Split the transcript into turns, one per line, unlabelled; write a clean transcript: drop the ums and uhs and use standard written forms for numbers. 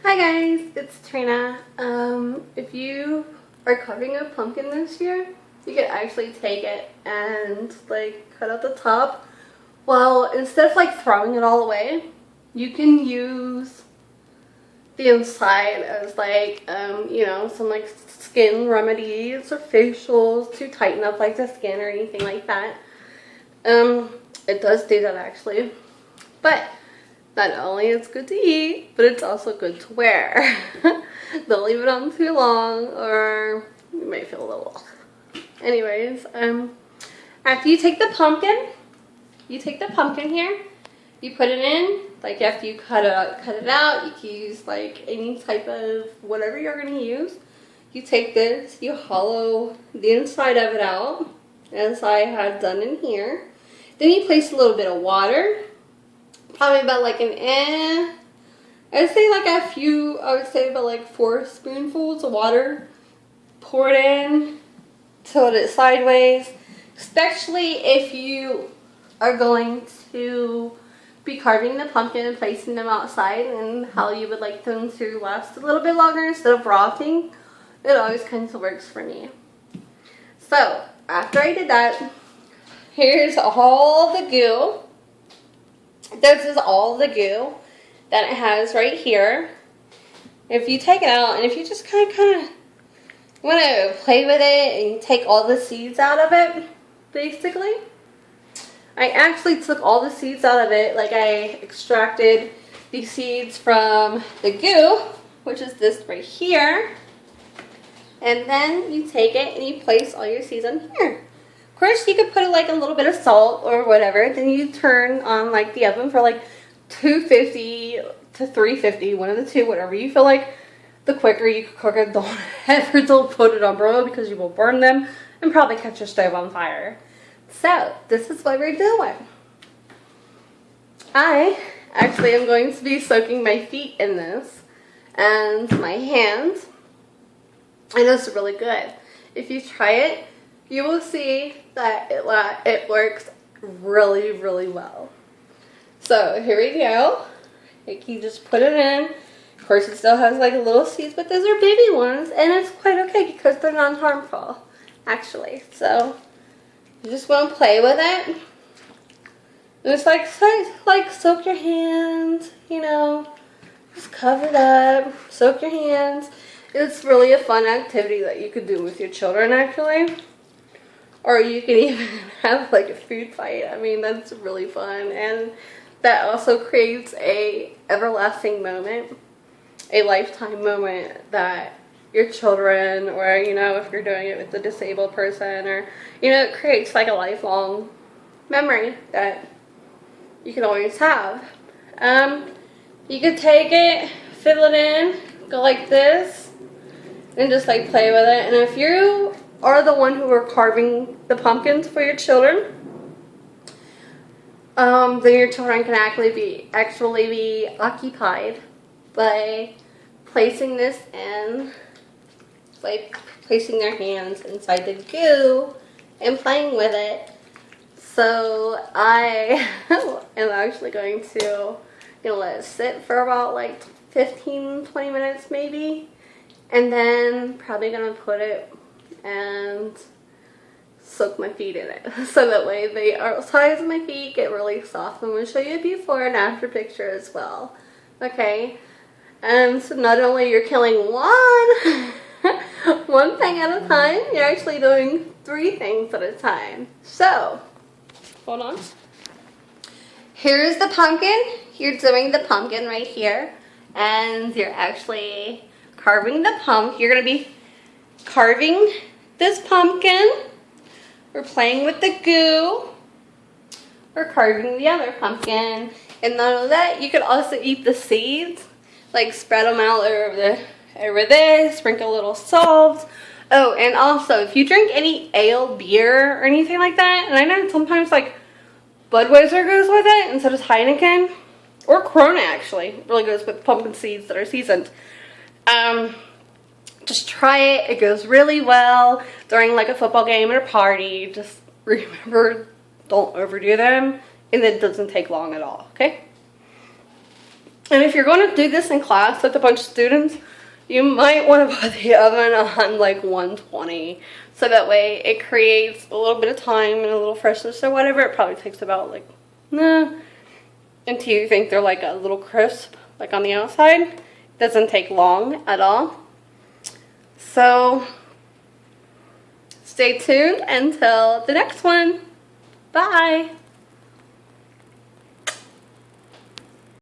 Hi guys, it's Trina. If you are carving a pumpkin this year, you can actually take it and like cut out the top. Well, instead of like throwing it all away, you can use the inside as like, some like skin remedies or facials to tighten up like the skin or anything like that. It does do that actually, but not only it's good to eat, but it's also good to wear. Don't leave it on too long or you might feel a little off. Anyways, after you take the pumpkin, here, you put it in, like after you cut it out, you can use like any type of whatever you're going to use. You take this, you hollow the inside of it out, as I had done in here. Then you place a little bit of water, probably about like I would say about like 4 spoonfuls of water. Pour it in, tilt it sideways, especially if you are going to be carving the pumpkin and placing them outside and how you would like them to last a little bit longer instead of rotting. It always kind of works for me. So after I did that, here's all the goo. This is all the goo that it has right here. If you take it out and if you just kind of want to play with it and you take all the seeds out of it, basically. I actually took all the seeds out of it. Like I extracted the seeds from the goo, which is this right here. And then you take it and you place all your seeds on here. Of course, you could put like a little bit of salt or whatever. Then you turn on like the oven for like 250 to 350, one of the two, whatever you feel like. The quicker you can cook it, don't put it on broil because you will burn them and probably catch your stove on fire. So this is what we're doing. I actually am going to be soaking my feet in this and my hands. And it's really good. If you try it, you will see that it works really, really well. So here we go. Like you just put it in. Of course, it still has like little seeds, but those are baby ones, and it's quite okay because they're non-harmful, actually. So you just want to play with it. And it's like soak your hands, just cover it up, soak your hands. It's really a fun activity that you could do with your children, actually. Or you can even have like a food fight. I mean, that's really fun. And that also creates a everlasting moment, a lifetime moment that your children, or, if you're doing it with a disabled person, or, it creates like a lifelong memory that you can always have. You could take it, fill it in, go like this, and just like play with it. And if you are the one who are carving the pumpkins for your children, then your children can actually be occupied by placing this in, like placing their hands inside the goo and playing with it. So I am actually going to let it sit for about like 15-20 minutes maybe, and then probably gonna put it and soak my feet in it. So that way they are size of my feet get really soft. I'm going to show you a before and after picture as well. Okay. And so not only you're killing one thing at a time, you're actually doing 3 things at a time. So, hold on. Here's the pumpkin. You're doing the pumpkin right here. And you're actually carving the pumpkin. You're going to be carving this pumpkin. We're playing with the goo. We're carving the other pumpkin. And not only that, you could also eat the seeds. Like spread them out over this. Sprinkle a little salt. Oh, and also, if you drink any ale, beer, or anything like that, and I know sometimes like Budweiser goes with it instead of Heineken. Or Corona, actually. It really goes with pumpkin seeds that are seasoned. Just try it. It goes really well during like a football game or a party. Just remember, don't overdo them. And it doesn't take long at all, okay? And if you're going to do this in class with a bunch of students, you might want to put the oven on like 120. So that way it creates a little bit of time and a little freshness or whatever. It probably takes about like, until you think they're like a little crisp, like on the outside. It doesn't take long at all. So stay tuned until the next one. Bye.